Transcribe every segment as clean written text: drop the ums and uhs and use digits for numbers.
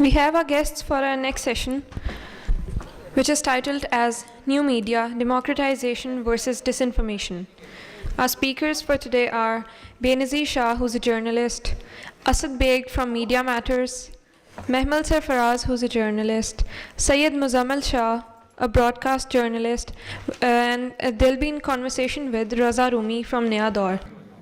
We have our guests for our next session, which is titled as New Media, Democratization versus Disinformation. Our speakers for today are Benazir Shah, who's a journalist, Asad Beg from Media Matters, Mehmal Sarfaraz, who's a journalist, Syed Muzammal Shah, a broadcast journalist, and they'll be in conversation with Raza Rumi from Naya Daur.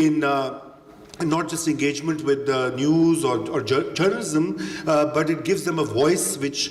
in not just engagement with news or journalism, but it gives them a voice which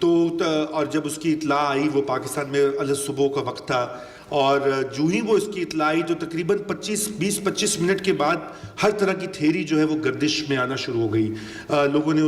تو اور جب اس کی اطلاع آئی, وہ پاکستان میں صبح کا وقت تھا, اور جو ہی وہ اس کی اطلاع آئی تو تقریباً 20-25 منٹ کے بعد ہر طرح کی تھیری جو ہے وہ گردش میں آنا شروع ہو گئی. لوگوں نے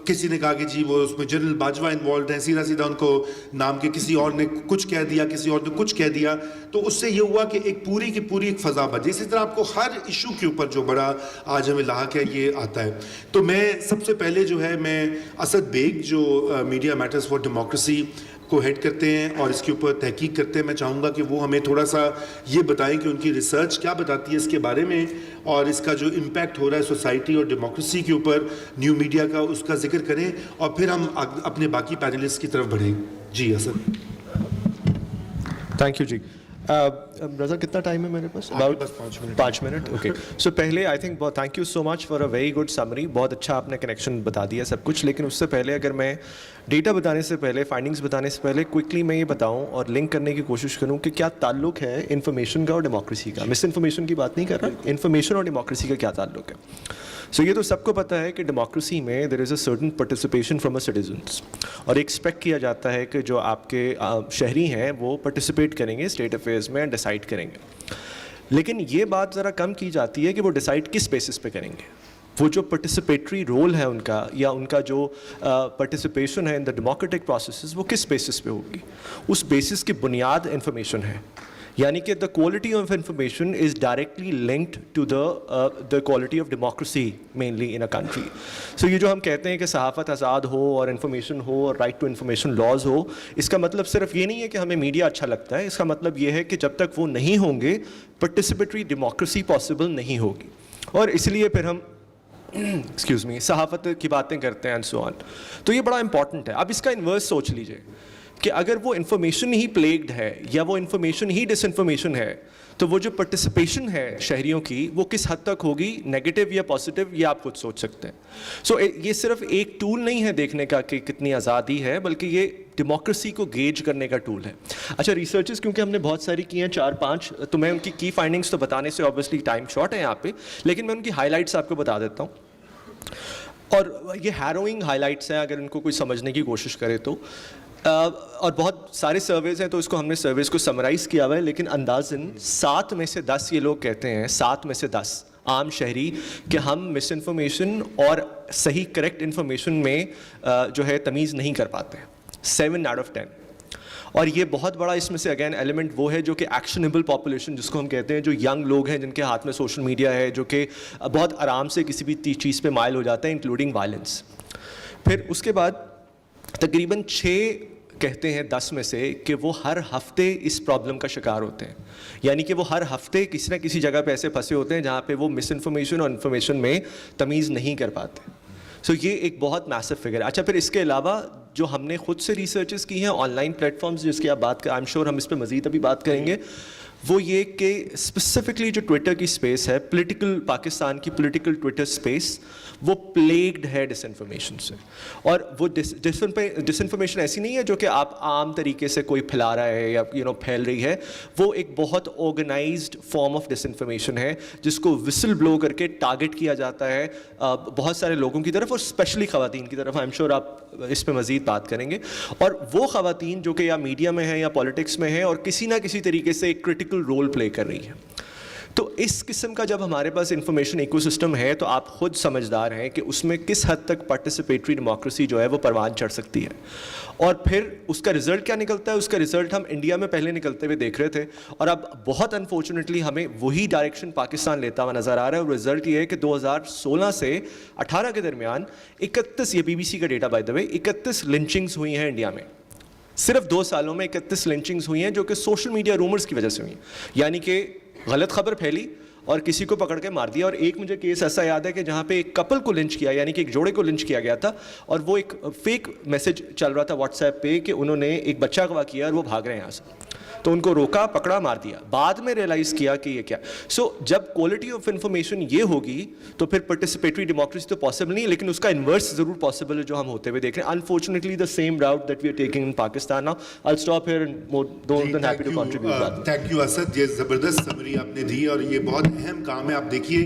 کسی نے کہا کہ جی وہ اس میں جنرل باجوہ انوالوڈ ہیں, سیدھا ان کو نام کے کسی اور نے کچھ کہہ دیا, کسی اور نے کچھ کہہ دیا. تو اس سے یہ ہوا کہ ایک پوری کی پوری ایک فضا بچی. اسی طرح آپ کو ہر ایشو کے اوپر جو بڑا آج ہمیں لاحق ہے یہ آتا ہے. تو میں سب سے پہلے جو ہے میں اسد بیگ جو میڈیا میٹرز فار ڈیموکریسی کو ہیڈ کرتے ہیں اور اس کے اوپر تحقیق کرتے ہیں, میں چاہوں گا کہ وہ ہمیں تھوڑا سا یہ بتائیں کہ ان کی ریسرچ کیا بتاتی ہے اس کے بارے میں, اور اس کا جو امپیکٹ ہو رہا ہے سوسائٹی اور ڈیموکریسی کے اوپر نیو میڈیا کا, اس کا ذکر کریں, اور پھر ہم اپنے باقی پینلسٹ کی طرف بڑھیں. جی اسد. تھینک یو جی. رضا کتنا ٹائم ہے میرے پاس؟ اباؤٹ 5 منٹ. اوکے, سو پہلے I think thank you so much for a very good summary. بہت اچھا آپ نے کنیکشن بتا دیا سب کچھ, لیکن اس سے پہلے اگر میں ڈیٹا بتانے سے پہلے, فائنڈنگس بتانے سے پہلے کوئکلی میں یہ بتاؤں اور لنک کرنے کی کوشش کروں کہ کیا تعلق ہے انفارمیشن کا اور ڈیموکریسی کا. مس انفارمیشن کی بات نہیں کر رہا, انفارمیشن اور ڈیموکریسی کا کیا تعلق ہے. سو یہ تو سب کو پتہ ہے کہ ڈیموکریسی میں there is a certain participation from a citizens, اور ایکسپیکٹ کیا جاتا ہے کہ جو آپ کے شہری ہیں وہ پارٹیسپیٹ کریں گے اسٹیٹ افیئرز میں, ڈیسائڈ کریں گے. لیکن یہ بات ذرا کم کی جاتی ہے کہ وہ ڈیسائڈ کس بیسس پہ کریں گے. وہ جو پارٹیسپیٹری رول ہے ان کا, یا ان کا جو پارٹیسپیشن ہے ان دا ڈیموکریٹک پروسیسز, وہ کس بیسس پہ ہوگی. اس بیسس کی بنیاد انفارمیشن ہے. یعنی کہ the quality of information is directly linked to the quality of democracy mainly in a country. So یہ جو ہم کہتے ہیں کہ صحافت آزاد ہو اور انفارمیشن ہو اور رائٹ ٹو انفارمیشن لاز ہو, اس کا مطلب صرف یہ نہیں ہے کہ ہمیں میڈیا اچھا لگتا ہے. اس کا مطلب یہ ہے کہ جب تک وہ نہیں ہوں گے پارٹیسپیٹری ڈیموکریسی پاسبل نہیں ہوگی. اور اس لیے پھر ہم ایکسکیوز می صحافت کی باتیں کرتے ہیں اینڈ سو آن. تو یہ بڑا امپورٹنٹ ہے. اب اس کا انورس سوچ لیجیے کہ اگر وہ انفارمیشن ہی پلیگڈ ہے یا وہ انفارمیشن ہی ڈس انفارمیشن ہے, تو وہ جو پارٹیسپیشن ہے شہریوں کی وہ کس حد تک ہوگی, نیگیٹو یا پازیٹیو, یہ آپ خود سوچ سکتے ہیں. سو یہ صرف ایک ٹول نہیں ہے دیکھنے کا کہ کتنی آزادی ہے, بلکہ یہ ڈیموکریسی کو گیج کرنے کا ٹول ہے. اچھا, ریسرچز کیونکہ ہم نے بہت ساری کی ہیں 4-5, تو میں ان کی فائنڈنگس تو بتانے سے اوبیسلی ٹائم شارٹ ہے یہاں پہ, لیکن میں ان کی ہائی لائٹس آپ کو بتا دیتا ہوں. اور یہ ہیروئنگ ہائی لائٹس ہیں اگر ان کو کوئی سمجھنے کی کوشش کرے تو. اور بہت سارے سرویز ہیں تو اس کو ہم نے سرویز کو سمرائز کیا ہوا ہے, لیکن اندازاً 7 میں سے 10 یہ لوگ کہتے ہیں, 7 میں سے 10 عام شہری, کہ ہم مس انفارمیشن اور صحیح کریکٹ انفارمیشن میں جو ہے تمیز نہیں کر پاتے. 7 out of 10. اور یہ بہت بڑا اس میں سے اگین ایلیمنٹ وہ ہے جو کہ ایکشنیبل پاپولیشن جس کو ہم کہتے ہیں, جو ینگ لوگ ہیں جن کے ہاتھ میں سوشل میڈیا ہے, جو کہ بہت آرام سے کسی بھی چیز پہ مائل ہو جاتا ہے انکلوڈنگ وائلنس. پھر اس کے بعد تقریباً 6 کہتے ہیں 10 میں سے کہ وہ ہر ہفتے اس پرابلم کا شکار ہوتے ہیں. یعنی کہ وہ ہر ہفتے کسی نہ کسی جگہ پہ ایسے پھنسے ہوتے ہیں جہاں پہ وہ مس انفارمیشن اور انفارمیشن میں تمیز نہیں کر پاتے. سو یہ ایک بہت میسو فگر ہے. اچھا, پھر اس کے علاوہ جو ہم نے خود سے ریسرچز کی ہیں آن لائن پلیٹ فارمز جس کی آپ بات کریں, آئی ایم شیور ہم اس پہ مزید ابھی بات کریں گے, وہ یہ کہ اسپیسیفکلی جو ٹویٹر کی اسپیس ہے, پولیٹیکل پاکستان کی پولیٹیکل ٹویٹر اسپیس, وہ پلیگڈ ہے ڈس انفارمیشن سے. اور وہ ڈس انفارمیشن ایسی نہیں ہے جو کہ آپ عام طریقے سے کوئی پھیلا رہا ہے یا پھیل رہی ہے, وہ ایک بہت organised form of disinformation ہے جس کو وسل بلو کر کے ٹارگٹ کیا جاتا ہے بہت سارے لوگوں کی طرف, اور اسپیشلی خواتین کی طرف. آئی ایم شیور آپ اس پہ مزید بات کریں گے. اور وہ خواتین جو کہ یا میڈیا میں ہیں یا پالیٹکس میں ہیں اور کسی نہ کسی طریقے سے ایک کرٹیکل رول پلے کر رہی ہے. تو اس قسم کا جب ہمارے پاس انفارمیشن ایکو سسٹم ہے تو آپ خود سمجھدار ہیں کہ اس میں کس حد تک پارٹیسپیٹری ڈیموکریسی جو ہے وہ پروان چڑھ سکتی ہے. اور پھر اس کا رزلٹ کیا نکلتا ہے؟ اس کا رزلٹ ہم انڈیا میں پہلے نکلتے ہوئے دیکھ رہے تھے, اور اب بہت انفارچونیٹلی ہمیں وہی ڈائریکشن پاکستان لیتا ہوا نظر آ رہا ہے. اور رزلٹ یہ ہے کہ 2016 سے 18 کے درمیان 31, یہ BBC کا ڈیٹا بائی دا وے, 31 لنچنگز ہوئی ہیں انڈیا میں. صرف 2 سالوں میں 31 لنچنگز ہوئی ہیں جو کہ سوشل میڈیا رومرز کی وجہ سے ہوئی. یعنی کہ غلط خبر پھیلی اور کسی کو پکڑ کے مار دیا. اور ایک مجھے کیس ایسا یاد ہے کہ جہاں پہ ایک کپل کو لنچ کیا, یعنی کہ ایک جوڑے کو لنچ کیا گیا تھا, اور وہ ایک فیک میسج چل رہا تھا واٹس ایپ پہ کہ انہوں نے ایک بچہ اغوا کیا اور وہ بھاگ رہے ہیں یہاں سے. تو ان کو روکا, پکڑا, مار دیا. بعد میں ریئلائز کیا کہ یہ کیا. سو جب کوالٹی آف انفارمیشن یہ ہوگی تو پھر پارٹیسپیٹری ڈیموکریسی تو پاسبل نہیں, لیکن اس کا انورس ضرور پاسبل ہے جو ہم ہوتے ہوئے دیکھ رہے ہیں. Unfortunately the same route that we are taking in Pakistan now. I stop here and more than happy to contribute. Thank you Asad, یہ زبردست سمری آپ نے دی, اور یہ بہت اہم کام ہے. آپ دیکھیے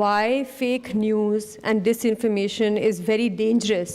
why fake news and disinformation is very dangerous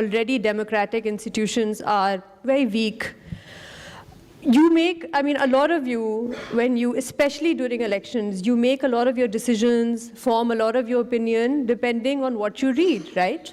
already democratic institutions are very weak. You make, I mean, a lot of you, when you, especially during elections, you make a lot of your decisions, form a lot of your opinion depending on what you read, right?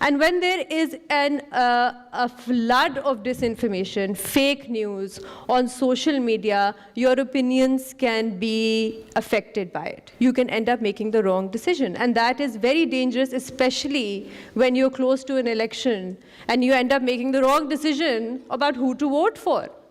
And when there is a flood of disinformation, fake news on social media, your opinions can be affected by it. You can end up making the wrong decision. And that is very dangerous, especially when you're close to an election and you end up making the wrong decision about who to vote for.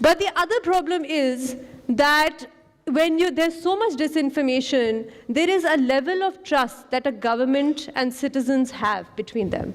But the other problem is that when there's so much disinformation, there is a level of trust that a government and citizens have between them.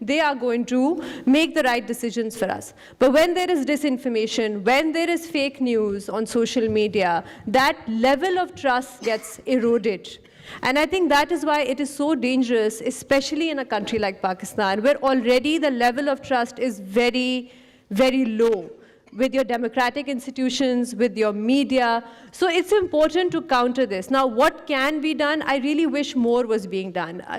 they are going to make the right decisions for us. But when there is disinformation, when there is fake news on social media, that level of trust gets eroded. And I think that is why it is so dangerous, especially in a country like Pakistan, where already the level of trust is very, very low with your democratic institutions, with your media. So it's important to counter this. Now, what can be done? I really wish more was being done.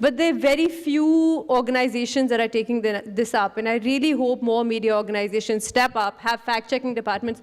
But there are very few organizations that are taking this up. And I really hope more media organizations step up, have fact-checking departments.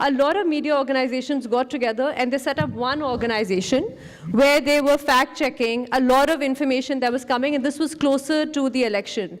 a lot of media organizations got together and they set up one organization where they were fact-checking a lot of information that was coming, and this was closer to the election.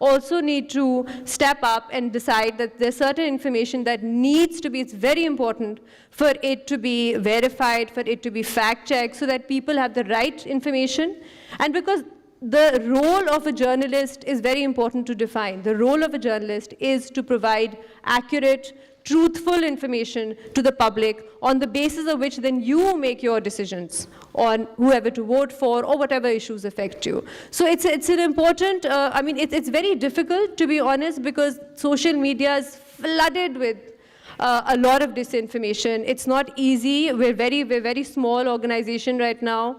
also need to step up and decide that there's certain information that needs to be, it's very important for it to be verified, for it to be fact-checked, so that people have the right information. And because the role of a journalist is very important to define. The role of a journalist is to provide accurate, truthful information to the public, on the basis of which then you make your decisions on whoever to vote for or whatever issues affect you. So it's an important, I mean, it's very difficult, to be honest, because social media is flooded with a lot of disinformation. It's not easy. We're very small organization right now.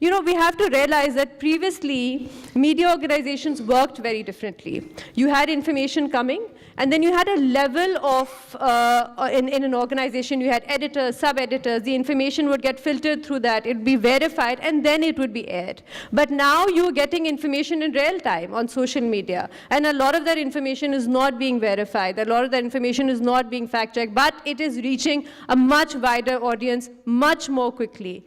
You know, we have to realize that previously, media organizations worked very differently. You had information coming, and then you had a level of, in an organization, you had editors, sub-editors, the information would get filtered through that, it would be verified, and then it would be aired. But now you're getting information in real time on social media, and a lot of that information is not being verified, a lot of that information is not being fact-checked, but it is reaching a much wider audience much more quickly.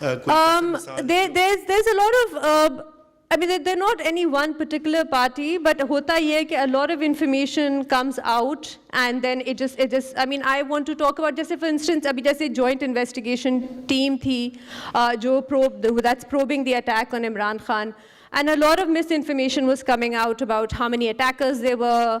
There's a lot of I mean, they're not any one particular party, but hota ye hai ki a lot of information comes out and then it just, I mean, I want to talk about, just for instance, abhi jaise joint investigation team thi, that's probing the attack on Imran Khan. And a lot of misinformation was coming out about how many attackers there were.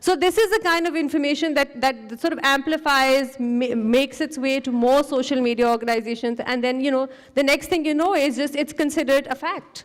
So this is the kind of information that sort of amplifies, makes its way to more social media organizations, and then, you know, the next thing you know is just it's considered a fact.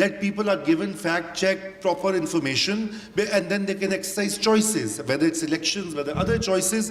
that people are given fact-checked, proper information, and then they can exercise choices, whether it's elections, whether other choices.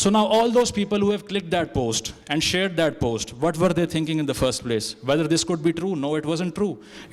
So now all those people who have clicked that post and shared that post, what were they thinking in the first place? Whether this could be true? No, it wasn't true.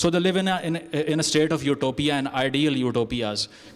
So they live in a state of utopia and ideal utopias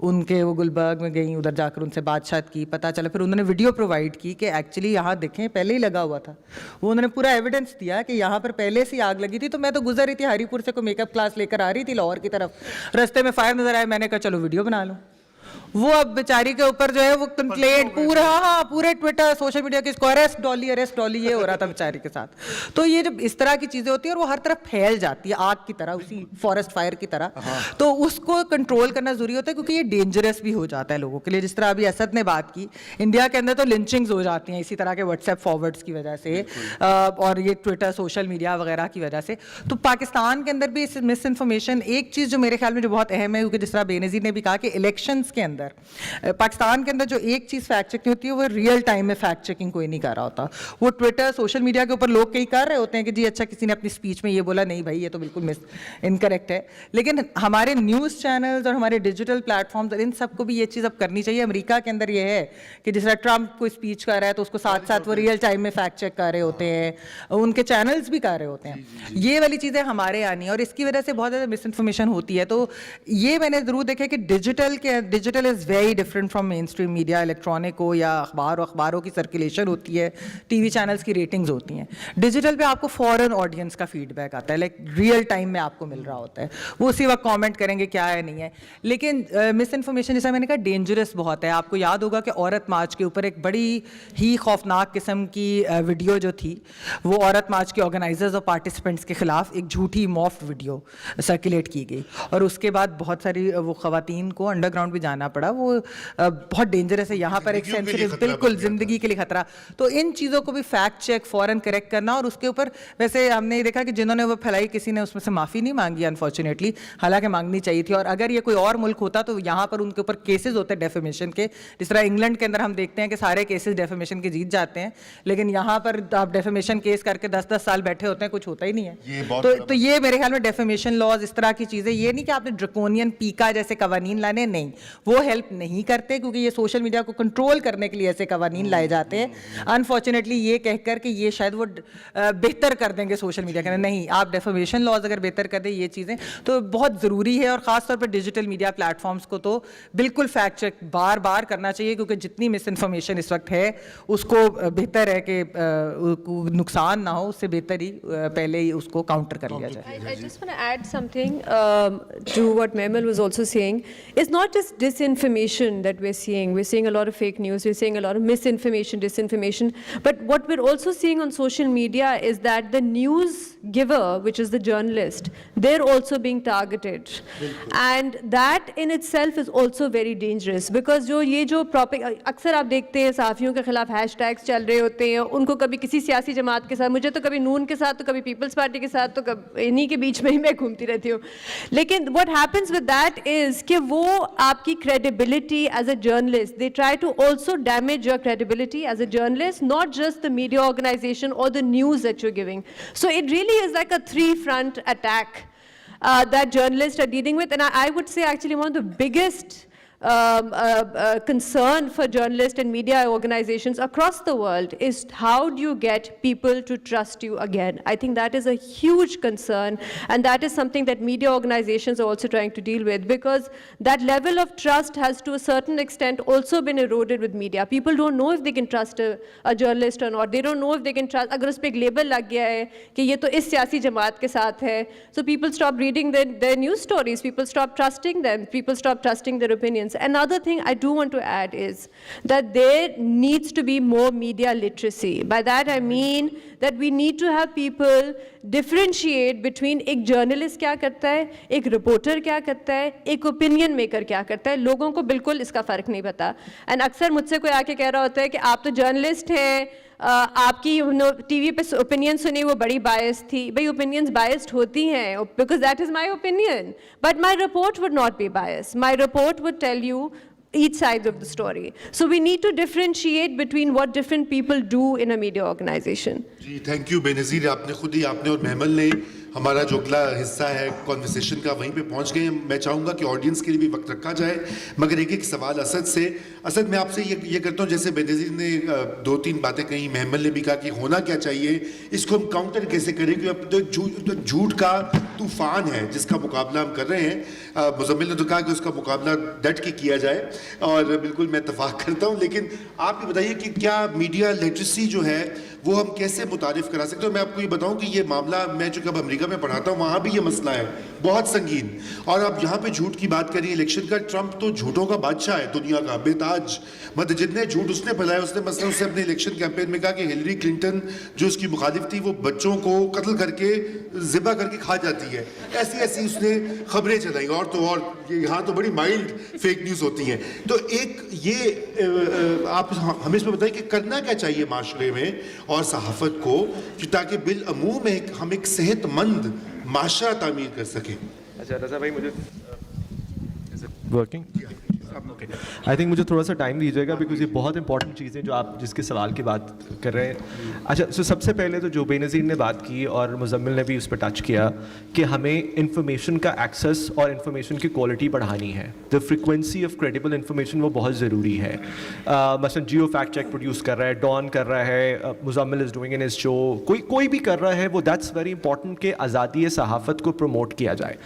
ان کے وہ گلبرگ میں گئیں, ادھر جا کر ان سے بات چیت کی, پتہ چلا پھر انہوں نے ویڈیو پرووائڈ کی کہ ایکچولی یہاں دیکھیں پہلے ہی لگا ہوا تھا. وہ انہوں نے پورا ایویڈنس دیا کہ یہاں پر پہلے سے آگ لگی تھی. تو میں تو گزر رہی تھی ہری پور سے, کوئی میک اپ کلاس لے کر آ رہی تھی لاہور کی طرف, رستے میں فائر نظر آئے, میں نے کہا چلو ویڈیو بنا لوں. وہ اب بیچاری کے اوپر جو ہے وہ کمپلینٹ پورے ٹویٹر سوشل میڈیا کے اس کو اریسٹ ڈالی یہ ہو رہا تھا بیچاری کے ساتھ. تو یہ جب اس طرح کی چیزیں ہوتی ہیں اور وہ ہر طرف پھیل جاتی ہے آگ کی طرح, اسی فارسٹ فائر کی طرح, تو اس کو کنٹرول کرنا ضروری ہوتا ہے کیونکہ یہ ڈینجرس بھی ہو جاتا ہے لوگوں کے لیے. جس طرح ابھی اسد نے بات کی, انڈیا کے اندر تو لنچنگز ہو جاتی ہیں اسی طرح کے واٹس ایپ فارورڈس کی وجہ سے اور یہ ٹویٹر سوشل میڈیا وغیرہ کی وجہ سے. تو پاکستان کے اندر بھی اس مس انفارمیشن, ایک چیز جو میرے خیال میں جو بہت اہم ہے, کیونکہ جس طرح بے نظیر نے بھی کہا کہ الیکشنز کے اندر پاکستان کے اندر جو ایک چیز فیکٹ چیکنگ ہوتی ہے وہ ریئل ٹائم میں فیکٹ چیکنگ کوئی نہیں کر رہا ہوتا. وہ ٹویٹر سوشل میڈیا کے اوپر لوگ کئی کر رہے ہوتے ہیں کہ جی اچھا کسی نے اپنی اسپیچ میں یہ بولا, نہیں بھائی یہ تو بالکل انکریکٹ ہے. لیکن ہمارے نیوز چینلز اور ہمارے ڈیجیٹل پلیٹ فارمز ان سب کو بھی یہ چیز اب کرنی چاہیے. امریکہ کے اندر یہ ہے کہ جس طرح ٹرمپ کوئی اسپیچ کر رہا ہے تو اس کو ساتھ ساتھ وہ ریئل ٹائم میں فیکٹ چیک کر رہے ہوتے ہیں, ان کے چینلز بھی کر رہے ہوتے ہیں. یہ والی چیزیں ہمارے آنی ہیں اور اس کی وجہ سے بہت زیادہ مس انفارمیشن ہوتی ہے. تو یہ میں نے ضرور دیکھا کہ digital is very different from mainstream media. Electronic ہو یا اخباروں کی سرکولیشن ہوتی ہے, ٹی وی چینلز کی ریٹنگز ہوتی ہیں. ڈیجیٹل پہ آپ کو فوراً آڈینس کا فیڈ بیک آتا ہے, لائک ریئل ٹائم میں آپ کو مل رہا ہوتا ہے, وہ اسی وقت کامنٹ کریں گے کیا ہے نہیں ہے. لیکن مس انفارمیشن جیسا میں نے کہا ڈینجرس بہت ہے. آپ کو یاد ہوگا کہ عورت مارچ کے اوپر ایک بڑی ہی خوفناک قسم کی ویڈیو جو تھی, وہ عورت مارچ کے آرگنائزرز اور پارٹیسپینٹس کے خلاف ایک جھوٹی موفٹ ویڈیو سرکولیٹ کی گئی, اور اس کے بعد بہت ساری وہ خواتین کو انڈر گراؤنڈ بھی جانا پڑا. وہ بہت ڈینجرس ہے, یہاں پر ایک سینسٹیو, بالکل زندگی کے لیے خطرہ. تو ان چیزوں کو بھی فیکٹ چیک فوراً کریکٹ کرنا. اور اس کے اوپر ویسے ہم نے یہ دیکھا کہ جنہوں نے وہ پھیلائی کسی نے اس میں سے معافی نہیں مانگی انفارچونیٹلی, حالانکہ مانگنی چاہیے تھی. اور اگر یہ کوئی اور ملک ہوتا تو یہاں پر ان کے اوپر کیسز ہوتے ہیں ڈیفیمیشن کے, جس طرح انگلینڈ کے اندر ہم دیکھتے ہیں کہ سارے کیسز ڈیفیمیشن کے جیت جاتے ہیں, لیکن یہاں پر آپ ڈیفیمیشن کیس کر کے 10 سال بیٹھے ہوتے ہیں, کچھ ہوتا ہی نہیں ہے. تو یہ میرے خیال میں ڈیفیمیشن لاز اس طرح کی چیزیں, یہ نہیں کہ آپ نے ڈرکونین پیکا جیسے قوانین لانے, نہیں, وہ ہیلپ نہیں کرتے کیونکہ یہ سوشل میڈیا کو کنٹرول کرنے کے لیے ایسے قوانین لائے جاتے ہیں انفارچونیٹلی یہ کہہ کر کہ یہ شاید وہ بہتر کر دیں گے سوشل میڈیا کے اندر. نہیں, آپ ڈیفیمیشن لاز اگر بہتر کر دیں یہ چیزیں تو بہت ضروری ہے. اور خاص طور پر ڈیجیٹل میڈیا پلیٹ فارمس کو تو بالکل فیکٹ چیک بار بار کرنا چاہیے, کیونکہ جتنی مس انفارمیشن اس وقت ہے اس کو بہتر ہے کہ نقصان نہ ہو, اس سے بہتر ہی پہلے ہی اس کو کاؤنٹر کر لیا جائے. I just want to add something to what Mehmal was also saying. It's not just disinformation that we're seeing. We're seeing a lot of fake news. We're seeing a lot of misinformation, disinformation. But what we're also seeing on social media is that the news giver, which is the journalist, they're also being targeted. And that in itself is also very dangerous because جو اکثر آپ دیکھتے ہیں صحافیوں کے خلاف hash tags چل رہے ہوتے ہیں, ان کو کبھی کسی سیاسی جماعت کے ساتھ, مجھے تو کبھی نون کے ساتھ, تو کبھی پیپلز پارٹی کے ساتھ, تو کبھی انہی کے بیچ میں ہی میں گھومتی رہتی ہوں. لیکن what happens with that is کہ وہ آپ کی credibility as a journalist, they try to also damage your credibility as a journalist, not just the media organization or the news that you're giving. So it really is like a three-front attack that journalists are dealing with. And I would say actually one of the biggest concern for journalists and media organizations across the world is how do you get people to trust you again. I think that is a huge concern, and that is something that media organizations are also trying to deal with, because that level of trust has to a certain extent also been eroded with media. People don't know if they can trust a journalist or not. They don't know if they can trust, agar us pe ek label lag gaya hai ki ye to is siyasi jamaat ke saath hai, so people stop reading their news stories, people stop trusting them, people stop trusting their opinions. Another thing I do want to add is that there needs to be more media literacy. By that I mean that we need to have people differentiate between ایک journalist کیا کرتا ہے, ایک reporter کیا کرتا ہے, ایک opinion maker کیا کرتا ہے. لوگوں کو بالکل اس کا فرق نہیں پتا. And اکثر مجھ سے کوئی آ کے کہہ رہا ہوتا ہے کہ آپ تو journalist ہیں, آپ کی ٹی وی پہ اوپینین سنی وہ بڑی بائس تھی. بھائی اوپینینس بائسڈ ہوتی ہیں because that is my opinion, but my report would not be biased. My report would tell you each side of the story. So we need to differentiate between what different people do in a media organization. جی thank you Benazir, آپ نے خود ہی, آپ نے اور محمل نے ہمارا جو اگلا حصہ ہے کانورسیشن کا وہیں پہ پہنچ گئے ہیں. میں چاہوں گا کہ آڈینس کے لیے بھی وقت رکھا جائے, مگر ایک سوال اسد سے. اسد, میں آپ سے یہ کرتا ہوں, جیسے بینظیر نے 2-3 باتیں کہیں, محمل نے بھی کہا کہ ہونا کیا چاہیے, اس کو ہم کاؤنٹر کیسے کریں, کیونکہ جھوٹ کا طوفان ہے جس کا مقابلہ ہم کر رہے ہیں. مزمل نے تو کہا کہ اس کا مقابلہ ڈٹ کے کیا جائے, اور بالکل میں اتفاق کرتا ہوں, لیکن آپ یہ بتائیے کہ کیا میڈیا لٹریسی جو ہے وہ ہم کیسے متعارف کرا سکتے ہیں. میں آپ کو یہ بتاؤں کہ یہ معاملہ, میں چونکہ اب امریکہ میں پڑھاتا ہوں, وہاں بھی یہ مسئلہ ہے بہت سنگین. اور آپ یہاں پہ جھوٹ کی بات کریے الیکشن کا, ٹرمپ تو جھوٹوں کا بادشاہ ہے دنیا کا, بے تاج, مطلب جتنے جھوٹ اس نے پھیلائے. اس نے مثلا اس نے اپنے الیکشن کیمپین میں کہا کہ ہلری کلنٹن جو اس کی مخالف تھی وہ بچوں کو قتل کر کے ذبح کر کے کھا جاتی ہے. ایسی اس نے خبریں چلائیں, اور تو اور یہاں تو بڑی مائلڈ فیک نیوز ہوتی ہیں. تو ایک یہ آپ ہمیں اس میں بتائیں کہ کرنا کیا چاہیے معاشرے میں اور صحافت کو, تاکہ بالعموم ہم ایک صحت مند معاشرہ تعمیر کر سکیں. اچھا رضا بھائی, مجھے ورکنگ آئی تھنک مجھے تھوڑا سا ٹائم دیجیے گا, بیکاز یہ بہت امپورٹنٹ چیزیں جو آپ جس کے سوال کی بات کر رہے ہیں. اچھا, سو سب سے پہلے تو جو بے نظیر نے بات کی اور مزمل نے بھی اس پہ ٹچ کیا کہ ہمیں انفارمیشن کا ایکسیس اور انفارمیشن کی کوالٹی بڑھانی ہے. The frequency of credible information وہ بہت ضروری ہے. مثلاً جیو فیکٹ چیک پروڈیوس کر رہا ہے, ڈان کر رہا ہے, Muzammil is doing in his show, کوئی بھی کر رہا ہے, وہ دیٹس ویری امپورٹنٹ کہ آزادی صحافت کو پروموٹ کیا جائے.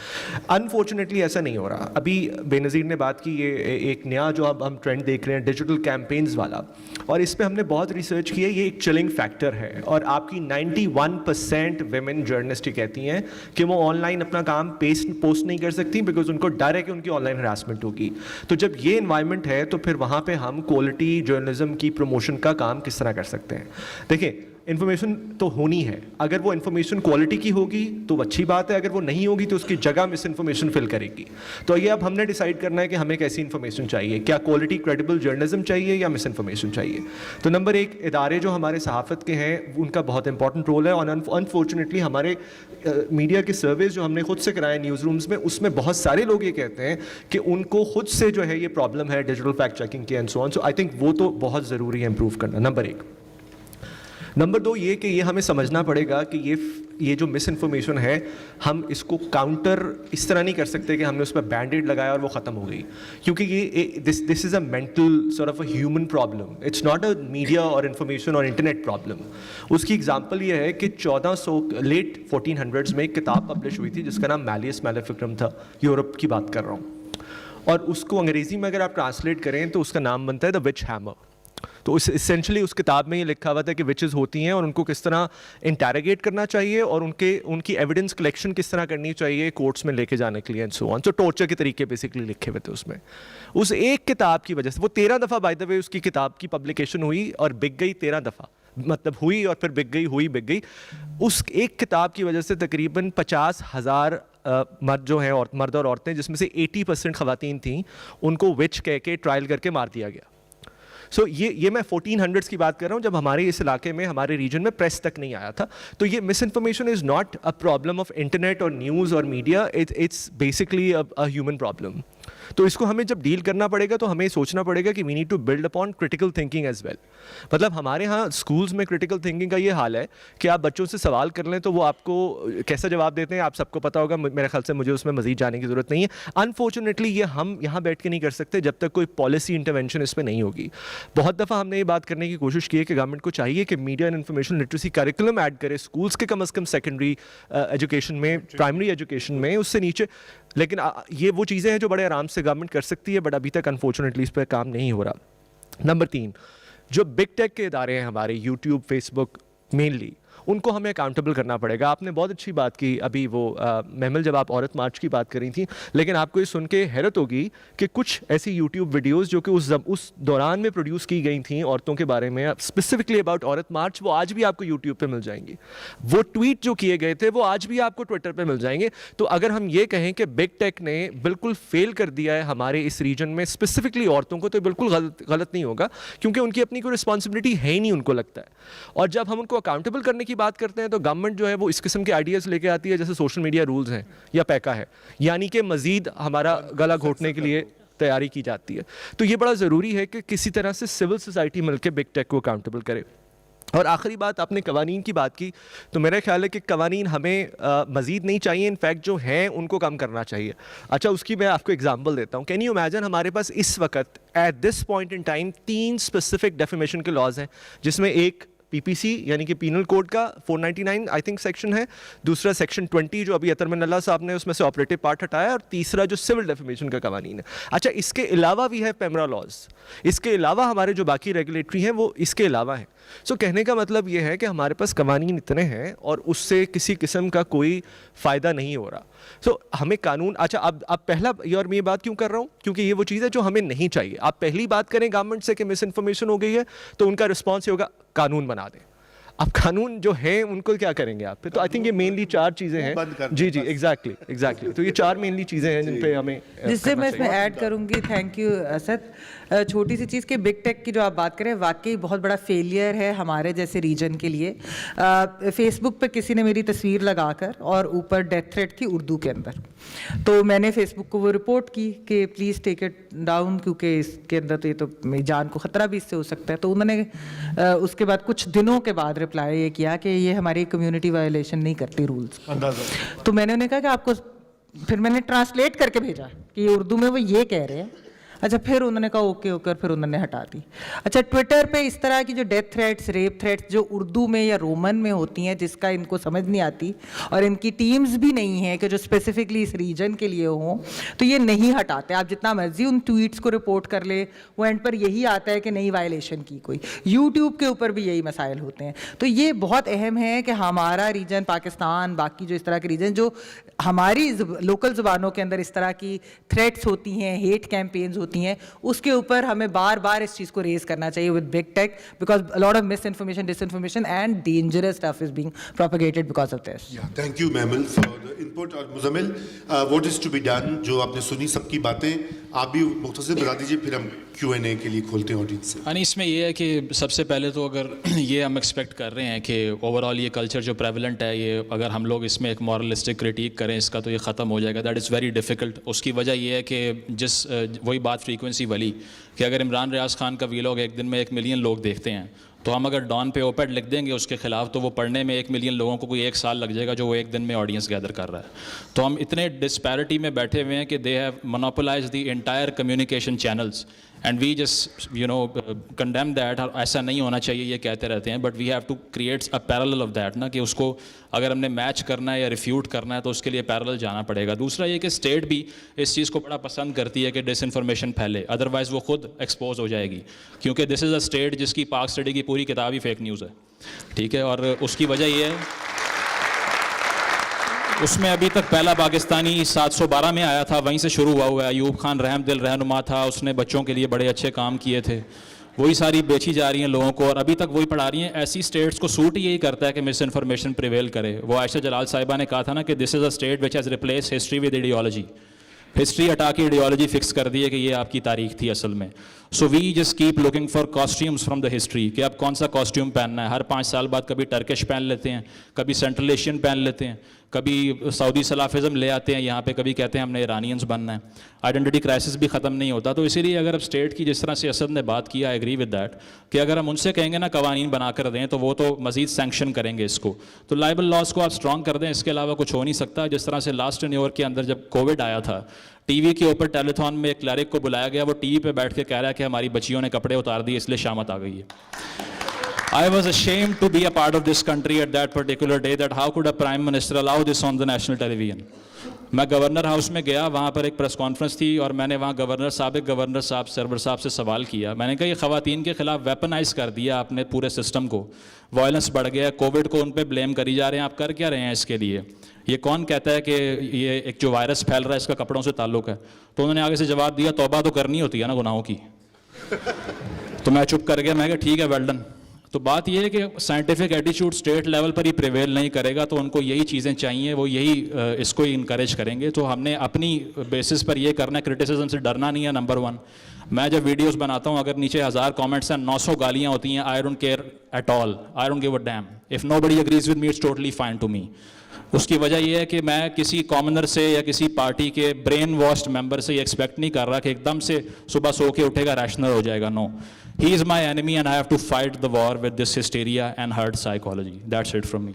انفارچونیٹلی ایسا نہیں ہو رہا. ابھی بے نظیر نے بات کی, یہ ایک نیا جو اب ہم ٹرینڈ دیکھ رہے ہیں ڈیجیٹل کیمپینز والا, اور اس پہ ہم نے بہت ریسرچ کی ہے. یہ ایک چلنگ فیکٹر ہے, اور آپ کی 91% ویمن جرنلسٹ کہتی ہیں کہ وہ آن لائن اپنا کام پوسٹ نہیں کر سکتی بیکاز ان کو ڈر ہے کہ ان کی آن لائن ہراسمنٹ ہوگی. تو جب یہ انوائرمنٹ ہے تو پھر وہاں پہ ہم کوالٹی جرنلزم کی پروموشن کا کام کس طرح کر سکتے ہیں. دیکھیں, انفارمیشن تو ہونی ہے, اگر وہ انفارمیشن کوالٹی کی ہوگی تو اچھی بات ہے, اگر وہ نہیں ہوگی تو اس کی جگہ مس انفارمیشن فل کرے گی. تو یہ اب ہم نے ڈیسائیڈ کرنا ہے کہ ہمیں کیسی انفارمیشن چاہیے, کیا کوالٹی کریڈیبل جرنلزم چاہیے یا مس انفارمیشن چاہیے. تو نمبر 1, ادارے جو ہمارے صحافت کے ہیں ان کا بہت امپورٹنٹ رول ہے, اور انفارچونیٹلی ہمارے میڈیا کے سرویز جو ہم نے خود سے کرائے نیوز رومز میں, اس میں بہت سارے لوگ یہ کہتے ہیں کہ ان کو خود سے جو ہے یہ پرابلم ہے ڈیجیٹل فیکٹ چیکنگ کی and so on. So I think وہ تو بہت ضروری ہے امپروو کرنا, نمبر 1. نمبر 2 یہ کہ یہ ہمیں سمجھنا پڑے گا کہ یہ جو مس انفارمیشن ہے ہم اس کو کاؤنٹر اس طرح نہیں کر سکتے کہ ہم نے اس پہ بینڈیڈ لگایا اور وہ ختم ہو گئی, کیونکہ یہ this is a mental sort of a human problem. It's not a media اور انفارمیشن اور انٹرنیٹ پرابلم. اس کی ایگزامپل یہ ہے کہ 1400 لیٹ 1400s میں ایک کتاب پبلش ہوئی تھی جس کا نام میلیس میلیفکرم تھا, یورپ کی بات کر رہا ہوں, اور اس کو انگریزی میں اگر آپ ٹرانسلیٹ کریں تو اس کا نام بنتا ہے دا وچ ہیمر. تو اسینشلی اس کتاب میں یہ لکھا ہوا تھا کہ وچز ہوتی ہیں اور ان کو کس طرح انٹیروگیٹ کرنا چاہیے اور ان کی ایویڈنس کلیکشن کس طرح کرنی چاہیے کورٹس میں لے کے جانے کے لیے اینڈ سو آن. تو ٹورچر کے طریقے بیسکلی لکھے ہوئے تھے اس میں. اس ایک کتاب کی وجہ سے وہ 13 دفعہ بائی دا وے اس کی کتاب کی پبلیکیشن ہوئی اور بک گئی 13 دفعہ, مطلب ہوئی اور پھر بک گئی, ہوئی بک گئی. اس ایک کتاب کی وجہ سے تقریباً 50,000 مرد جو ہیں مرد اور عورتیں جس میں سے 80% خواتین تھیں ان کو وچ کہہ کے ٹرائل کر کے مار دیا گیا. سو یہ میں 1400s کی بات کر رہا ہوں جب ہمارے اس علاقے میں ہمارے ریجن میں پریس تک نہیں آیا تھا. تو یہ misinformation is not a problem of internet اور نیوز اور media, it's basically a human problem. تو اس کو ہمیں جب ڈیل کرنا پڑے گا تو ہمیں سوچنا پڑے گا کہ we need to build upon critical thinking as well. مطلب ہمارے ہاں اسکولس میں کرٹیکل تھنکنگ کا یہ حال ہے کہ آپ بچوں سے سوال کر لیں تو وہ آپ کو کیسا جواب دیتے ہیں آپ سب کو پتہ ہوگا, میرے خیال سے مجھے اس میں مزید جانے کی ضرورت نہیں ہے. انفارچونیٹلی یہ ہم یہاں بیٹھ کے نہیں کر سکتے جب تک کوئی پالیسی انٹرونشن اس پہ نہیں ہوگی. بہت دفعہ ہم نے یہ بات کرنے کی کوشش کی ہے کہ گورنمنٹ کو چاہیے کہ media and information literacy curriculum add کرے اسکولس کے کم از کم سیکنڈری ایجوکیشن میں, پرائمری ایجوکیشن میں, اس سے نیچے. لیکن یہ وہ چیزیں ہیں جو بڑے آرام سے گورنمنٹ کر سکتی ہے, بٹ ابھی تک انفارچونیٹلی اس پہ کام نہیں ہو رہا. نمبر 3, جو بگ ٹیک کے ادارے ہیں ہمارے, یوٹیوب, فیس بک مینلی, ان کو ہمیں اکاؤنٹیبل کرنا پڑے گا. آپ نے بہت اچھی بات کی ابھی وہ محمل جب آپ عورت مارچ کی بات کر رہی تھیں, لیکن آپ کو یہ سن کے حیرت ہوگی کہ کچھ ایسی یوٹیوب ویڈیوز جو کہ اس دوران میں پروڈیوس کی گئی تھیں عورتوں کے بارے میں اسپیسیفکلی اباؤٹ عورت مارچ, وہ آج بھی آپ کو یوٹیوب پہ مل جائیں گی. وہ ٹویٹ جو کیے گئے تھے وہ آج بھی آپ کو ٹویٹر پہ مل جائیں گے. تو اگر ہم یہ کہیں کہ بگ ٹیک نے بالکل فیل کر دیا ہے ہمارے اس ریجن میں اسپیسیفکلی عورتوں کو, تو بالکل غلط نہیں ہوگا, کیونکہ ان کی اپنی کوئی رسپانسبلٹی ہے ہی نہیں, ان کو لگتا ہے. اور جب ہم ان کو اکاؤنٹیبل کرنے کی بات کرتے ہیں تو گورنمنٹ جو ہے وہ اس قسم کے آئیڈیاز لے کے آتی ہے جیسے سوشل میڈیا رولز ہیں یا پیکا ہے, یعنی کہ مزید ہمارا گلا گھونٹنے کے لیے تیاری کی جاتی ہے. تو یہ بڑا ضروری ہے کہ کسی طرح سے سول سوسائٹی مل کے بگ ٹیک کو اکاؤنٹیبل کرے. اور آخری بات آپ نے قوانین کی بات کی, تو میرا خیال ہے کہ قوانین ہمیں مزید نہیں چاہیے, انفیکٹ جو ہیں ان کو کم کرنا چاہیے. اچھا اس کی میں آپ کو ایگزامپل دیتا ہوں. کین یو امیجن ہمارے پاس اس وقت at this point in time 3 specific defamation کے لاز ہیں, جس میں ایک پی پی سی یعنی کہ پینل کوڈ کا 499 آئی تھنک سیکشن ہے, دوسرا سیکشن 20 جو ابھی اطہر اللہ صاحب نے اس میں سے آپریٹو پارٹ ہٹایا, اور تیسرا جو سول ڈیفیمیشن کا قوانین ہے. اچھا اس کے علاوہ بھی ہے پیمرا لاز, اس کے علاوہ ہمارے جو باقی ریگولیٹری ہیں وہ اس کے علاوہ ہیں. سو کہنے کا مطلب یہ ہے کہ ہمارے پاس قوانین اتنے ہیں اور اس سے کسی قسم کا کوئی فائدہ نہیں ہو رہا. سو ہمیں قانون, اچھا اب پہلا یہ, اور میں یہ بات کیوں کر رہا ہوں کیونکہ یہ وہ چیز ہے جو ہمیں نہیں چاہیے. آپ پہلی بات کریں گورنمنٹ سے کہ مس انفارمیشن ہو گئی ہے, تو ان کا رسپانس یہ ہوگا قانون بنا دیں. اب قانون جو ہیں ان کو کیا کریں گے آپ پہ؟ تو آئی تھنک یہ مینلی 4 چیزیں ہیں. جی جی ایگزیکٹلی تو یہ 4 مینلی چیزیں ہیں جن پہ ہمیں, جس سے میں اس میں ایڈ کروں گی. Thank you Asad. چھوٹی سی چیز کہ بگ ٹیک کی جو آپ بات کریں واقعی بہت بڑا فیلئر ہے ہمارے جیسے ریجن کے لیے. فیس بک پہ کسی نے میری تصویر لگا کر اور اوپر ڈیتھ تھریٹ تھی اردو کے اندر, تو میں نے فیس بک کو وہ رپورٹ کی کہ پلیز ٹیک اٹ ڈاؤن, کیونکہ اس کے اندر تو یہ تو میری جان کو خطرہ بھی اس سے ہو سکتا ہے. تو انہوں نے اس کے بعد کچھ دنوں کے بعد رپلائی یہ کیا کہ یہ ہماری کمیونٹی وائلیشن نہیں کرتی رولس. تو میں نے انہیں کہا کہ آپ کو, پھر میں نے ٹرانسلیٹ کر کے بھیجا کہ اردو میں وہ یہ کہہ رہے ہیں. اچھا پھر انہوں نے کہا اوکے اوکے, پھر انہوں نے ہٹا دی. اچھا ٹویٹر پہ اس طرح کی جو ڈیتھ تھریٹس, ریپ تھریٹس جو اردو میں یا رومن میں ہوتی ہیں, جس کا ان کو سمجھ نہیں آتی اور ان کی ٹیمز بھی نہیں ہیں کہ جو اسپیسیفکلی اس ریجن کے لیے ہوں, تو یہ نہیں ہٹاتے. آپ جتنا مرضی ان ٹویٹس کو رپورٹ کر لے, وہ اینڈ پر یہی آتا ہے کہ نئی وائلیشن کی کوئی. یوٹیوب کے اوپر بھی یہی مسائل ہوتے ہیں. تو یہ بہت اہم ہے کہ ہمارا ریجن پاکستان, باقی جو اس طرح کے ریجن جو ہماری لوکل زبانوں کے اندر اس طرح کی تھریٹس ہوتی ہیں, ہیٹ کیمپینز ہوتی ہیں, اس کے اوپر ہمیں بار بار اس چیز کو ریز کرنا چاہیے with big take, because a lot of misinformation, disinformation and dangerous stuff is being propagated because of this. Thank you Mehmal for the input. اور Muzammil, what is to be done, جو آپ نے سنی سب کی باتیں, آپ بھی مختصر بتا دیجیے, پھر ہم Q&A کے لیے کھولتے ہیں آڈینس سے. یعنی اس میں یہ ہے کہ سب سے پہلے تو اگر یہ ہم ایکسپیکٹ کر رہے ہیں کہ اوور آل یہ کلچر جو پریولنٹ ہے, یہ اگر ہم لوگ اس میں ایک مورلسٹک کرٹیک کریں اس کا, تو یہ ختم ہو جائے گا. That is very difficult. اس کی وجہ یہ ہے کہ وہی بات فریکوینسی والی, کہ اگر عمران ریاض خان کا ویلاگ ایک دن میں 1 ملین لوگ دیکھتے ہیں, تو ہم اگر ڈان پہ اوپیڈ لکھ دیں گے اس کے خلاف, تو وہ پڑھنے میں 1 ملین لوگوں کو کوئی 1 سال لگ جائے گا جو وہ ایک دن میں آڈینس گیدر کر رہا ہے. تو ہم اتنے ڈسپیرٹی میں بیٹھے ہوئے ہیں کہ they have monopolize the entire communication channels, and we just condemn that. ایسا نہیں ہونا چاہیے یہ کہتے رہتے ہیں, but we have to create a parallel of that نا, کہ اس کو اگر ہم نے میچ کرنا ہے یا ریفیوٹ کرنا ہے تو اس کے لیے پیرالل جانا پڑے گا. دوسرا یہ کہ اسٹیٹ بھی اس چیز کو بڑا پسند کرتی ہے کہ ڈس انفارمیشن پھیلے, ادروائز وہ خود ایکسپوز ہو جائے گی, کیونکہ دس از اے اسٹیٹ جس کی پاک اسٹڈی کی پوری کتاب ہی فیک نیوز ہے. ٹھیک ہے, اور اس کی وجہ یہ ہے, اس میں ابھی تک پہلا پاکستانی 712 میں آیا تھا, وہیں سے شروع ہوا ہے. ایوب خان رحم دل رہنما تھا, اس نے بچوں کے لیے بڑے اچھے کام کیے تھے, وہی ساری بیچی جا رہی ہیں لوگوں کو, اور ابھی تک وہی پڑھا رہی ہیں. ایسی اسٹیٹس کو سوٹ یہی کرتا ہے کہ مس انفارمیشن پریویل کرے. وہ عائشہ جلال صاحبہ نے کہا تھا نا کہ this is a state which has replace history with ideology. History ہٹا کے ایڈیالوجی فکس کر دی ہے کہ یہ آپ کی تاریخ تھی اصل میں. So we just keep looking for costumes from the history, کہ اب کون سا کاسٹیوم پہننا ہے. ہر 5 سال بعد کبھی ٹرکش پہن لیتے ہیں, کبھی سینٹرل ایشین پہن لیتے ہیں, کبھی سعودی سلافزم لے آتے ہیں یہاں پہ, کبھی کہتے ہیں ہم نے ایرانینس بننا ہے. آئیڈینٹی کرائسس بھی ختم نہیں ہوتا. تو اسی لیے اگر اب اسٹیٹ کی جس طرح سے اسد نے بات کیا, آئی ایگری ود دیٹ, کہ اگر ہم ان سے کہیں گے نا قوانین بنا کر دیں, تو وہ تو مزید سینکشن کریں گے اس کو. تو لائبل لاس کو آپ اسٹرانگ کر دیں, اس کے علاوہ کچھ ہو نہیں سکتا. جس طرح سے لاسٹ ٹینیور کے اندر جب کووڈ آیا تھا, ٹی وی کے اوپر ٹیلیتھون میں ایک کلیرک کو بلایا گیا, وہ ٹی وی پہ بیٹھ کے کہہ رہا ہے کہ ہماری بچیوں نے کپڑے اتار دیے اس لیے شامت آ گئی ہے. I was ashamed to be a part of this country at that particular day, that how could a prime minister allow this on the national television. میں گورنر ہاؤس میں گیا, وہاں پر ایک پریس کانفرنس تھی, اور میں نے وہاں سابق گورنر صاحب سرور صاحب سے سوال کیا. میں نے کہا یہ خواتین کے خلاف ویپنائز کر دیا آپ نے پورے سسٹم کو, وائلنس بڑھ گیا, کووڈ کو ان پہ بلیم کری جا رہے ہیں, آپ کر کیا رہے ہیں اس کے لیے. یہ کون کہتا ہے کہ یہ ایک جو وائرس پھیل رہا ہے اس کا کپڑوں سے تعلق ہے. تو انہوں نے آگے سے جواب دیا, توبہ تو کرنی ہوتی ہے نا گناہوں کی. تو میں چپ کر گیا, میں کہا ٹھیک ہے ویل ڈن. تو بات یہ ہے کہ سائنٹیفک ایٹیچیوڈ اسٹیٹ لیول پر ہی پریویل نہیں کرے گا, تو ان کو یہی چیزیں چاہیے, وہ یہی اس کو ہی انکریج کریں گے. تو ہم نے اپنی بیسس پر یہ کرنا ہے, کرٹیسزم سے ڈرنا نہیں ہے. نمبر 1, میں جب ویڈیوز بناتا ہوں اگر نیچے 1000 کامنٹس ہیں, 900 گالیاں ہوتی ہیں, I don't care at all, I don't give a damn. If nobody agrees with me it's totally fine to me. اس کی وجہ یہ ہے کہ میں کسی کامنر سے یا کسی پارٹی کے برین واشڈ ممبر سے یہ ایکسپیکٹ نہیں کر رہا کہ ایک دم سے صبح سو کے اٹھے گا ریشنل ہو جائے گا. نو, He is my enemy and I have to fight the war with this hysteria and herd psychology. That's it from me.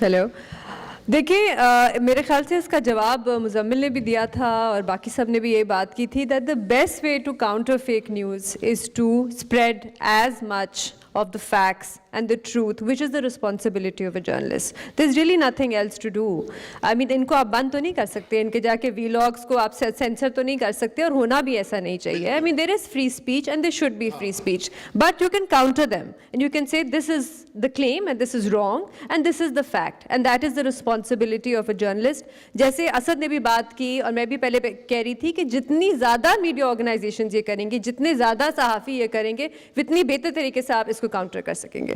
Hello. دیکھیے میرے خیال سے اس کا جواب مزمل نے بھی دیا تھا اور باقی سب نے بھی یہ بات کی تھی that the best way to counter fake news is to spread as much of the facts and the truth, which is the responsibility of a journalist. There's really nothing else to do. I mean, ان کو آپ بند تو نہیں کر سکتے, ان کے جا کے ویلاگس کو آپ سینسر تو نہیں کر سکتے, اور ہونا بھی ایسا نہیں چاہیے. I mean, there is free speech and there should be free speech, but you can counter them and you can say this is the claim and this is wrong and this is the fact, and that is the responsibility of a journalist. جیسے اسد نے بھی بات کی اور میں بھی پہلے کہہ رہی تھی کہ جتنی زیادہ میڈیا آرگنائزیشنز یہ کریں گی, جتنے زیادہ صحافی یہ کریں گے, اتنی بہتر طریقے سے آپ اس کو کاؤنٹر کر سکیں گے.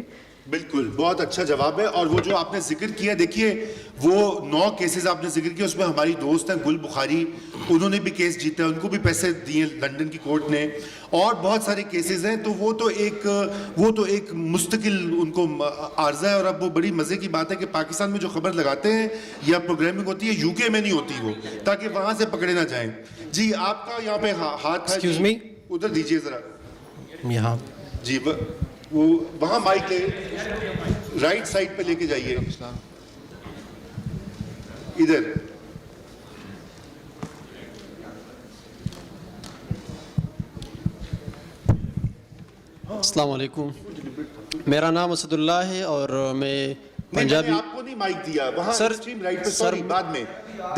بالکل, بہت اچھا جواب ہے. اور وہ جو آپ نے ذکر کیا, دیکھیے وہ 9 کیسز آپ نے ذکر کیا, اس میں ہماری دوست ہیں گل بخاری, انہوں نے بھی کیس جیتا ہے, ان کو بھی پیسے دیے لندن کی کورٹ نے, اور بہت سارے کیسز ہیں. تو وہ تو ایک مستقل ان کو عارضہ ہے. اور اب وہ بڑی مزے کی بات ہے کہ پاکستان میں جو خبر لگاتے ہیں یا پروگرامنگ ہوتی ہے UK میں نہیں ہوتی وہ, تاکہ وہاں سے پکڑے نہ جائیں. جی آپ کا یہاں پہ ہاتھ ہے, ایکسکیوز می, ادھر دیجیے ذرا. یہاں جی وہ وہاں مائک رائٹ سائڈ پہ لے کے جائیے, ادھر. السلام علیکم, میرا نام اسد اللہ ہے اور میں پنجابی. آپ کو نہیں مائک دیا وہاں سر, اسٹریم رائٹ پہ, سوری بعد میں.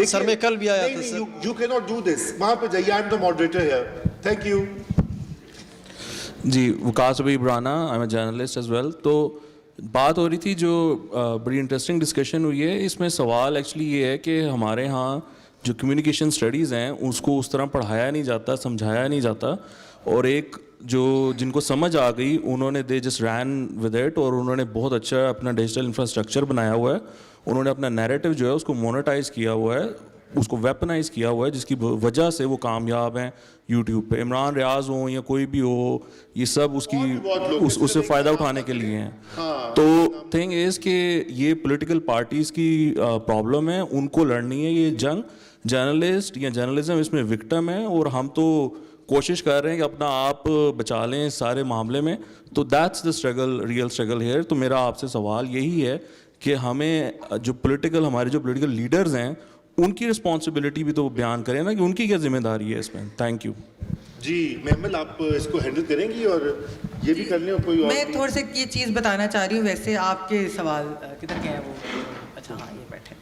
سر میں کل بھی آیا تھا sir. You can not do this, وہاں پہ جائیے. I am the moderator here. Thank you. جی, وقاص ابھی برانا, I am a journalist as well. تو بات ہو رہی تھی جو بڑی انٹرسٹنگ ڈسکشن ہوئی ہے, اس میں سوال ایکچولی یہ ہے کہ ہمارے ہاں جو کمیونیکیشن اسٹڈیز ہیں اس کو اس طرح پڑھایا نہیں جاتا, سمجھایا نہیں جاتا, اور ایک جو جن کو سمجھ آ گئی انہوں نے they just ran with it, اور انہوں نے بہت اچھا اپنا ڈیجیٹل انفراسٹرکچر بنایا ہوا ہے. انہوں نے اپنا نیریٹو جو ہے اس کو مونیٹائز کیا ہوا ہے, اس کو ویپنائز کیا ہوا ہے, جس کی وجہ سے وہ کامیاب ہیں یوٹیوب پہ. عمران ریاض ہوں یا کوئی بھی ہو, یہ سب اس سے فائدہ اٹھانے کے لیے ہیں. تو تھنگ از کہ یہ پولیٹیکل پارٹیز کی پرابلم ہے, ان کو لڑنی ہے یہ جنگ. جرنلسٹ یا جرنلزم اس میں وکٹم ہے, اور ہم تو کوشش کر رہے ہیں کہ اپنا آپ بچا لیں اس سارے معاملے میں. تو that's the struggle, real struggle here. تو میرا آپ سے سوال یہی ہے کہ ہمیں جو ہمارے جو پولیٹیکل لیڈرز ہیں ان کی رسپانسبلٹی بھی تو بیان کریں نا, کہ ان کی کیا ذمہ داری ہے اس میں. Thank you. جی محمد, آپ اس کو ہینڈل کریں گی اور یہ بھی کر لیں. کوئی اور میں تھوڑا سا یہ چیز بتانا چاہ رہی ہوں. ویسے آپ کے سوال کدھر گئے ہیں وہ, اچھا ہاں یہ بیٹھے.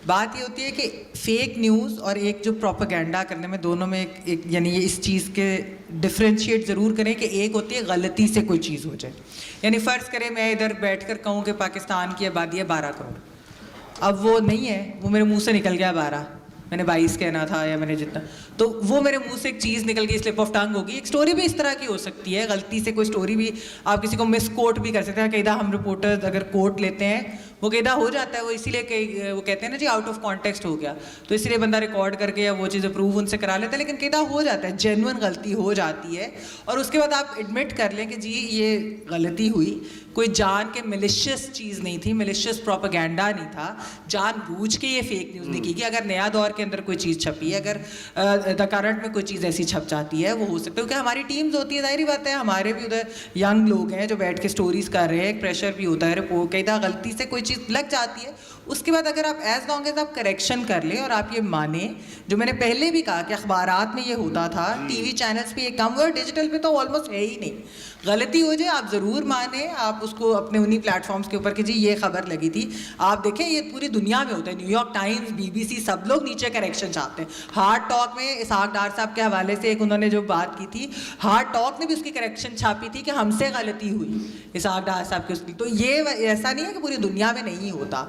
بات یہ ہوتی ہے کہ فیک نیوز اور ایک جو پروپیگنڈا کرنے میں, دونوں میں ایک یعنی یہ اس چیز کے ڈفرینشیٹ ضرور کریں کہ ایک ہوتی ہے غلطی سے کوئی چیز ہو جائے. یعنی فرض کریں میں ادھر بیٹھ کر کہوں کہ پاکستان کی آبادی ہے 12 کروڑ, اب وہ نہیں ہے, وہ میرے منہ سے نکل گیا 12, میں نے 22 کہنا تھا یا میں نے جتنا, تو وہ میرے منہ سے ایک چیز نکل گئی, سلپ آف ٹنگ ہوگی. ایک سٹوری بھی اس طرح کی ہو سکتی ہے, غلطی سے کوئی سٹوری بھی آپ کسی کو مس کوٹ بھی کر سکتے ہیں. قاعدہ ہم رپورٹرز اگر کوٹ لیتے ہیں وہ قاعدہ ہو جاتا ہے, وہ اسی لیے کہ وہ کہتے ہیں نا جی آؤٹ آف کانٹیکسٹ ہو گیا, تو اس لیے بندہ ریکارڈ کر کے یا وہ چیز اپروو ان سے کرا لیتا ہے, لیکن قاعدہ ہو جاتا ہے, جینوئن غلطی ہو جاتی ہے. اور اس کے بعد آپ ایڈمٹ کر لیں کہ جی یہ غلطی ہوئی, کوئی جان کے ملیشیس چیز نہیں تھی, ملیشیس پروپیگنڈا نہیں تھا, جان بوجھ کے یہ فیک نیوز نہیں کی گئی. اگر نیا دور کے اندر کوئی چیز چھپی ہے, اگر دا کرنٹ میں کوئی چیز ایسی چھپ جاتی ہے, وہ ہو سکتا ہے کیونکہ ہماری ٹیمز ہوتی ہے, ظاہری بات ہے ہمارے بھی ادھر ینگ لوگ ہیں جو بیٹھ کے اسٹوریز کر رہے ہیں, ایک پریشر بھی ہوتا ہے, قاعدہ غلطی سے کوئی چیز لگ جاتی ہے. اس کے بعد اگر آپ ایز لانگ ایز آپ کریکشن کر لیں اور آپ یہ مانیں, جو میں نے پہلے بھی کہا کہ اخبارات میں یہ ہوتا تھا, ٹی وی چینلز پہ یہ کم ہوا, ڈیجیٹل پہ تو آلموسٹ ہے ہی نہیں. غلطی ہو جائے آپ ضرور مانیں, آپ اس کو اپنے انہی پلیٹ فارمس کے اوپر کہ جی یہ خبر لگی تھی. آپ دیکھیں یہ پوری دنیا میں ہوتا ہے, نیو یارک ٹائمز, BBC, سب لوگ نیچے کریکشن چاہتے ہیں. ہارڈ ٹاک میں اسحاق ڈار صاحب کے حوالے سے ایک انہوں نے جو بات کی تھی, ہارڈ ٹاک نے بھی اس کی کریکشن چھاپی تھی کہ ہم سے غلطی ہوئی اسحاق ڈار صاحب کی. اس کی تو یہ ایسا نہیں ہے کہ پوری دنیا میں نہیں ہوتا.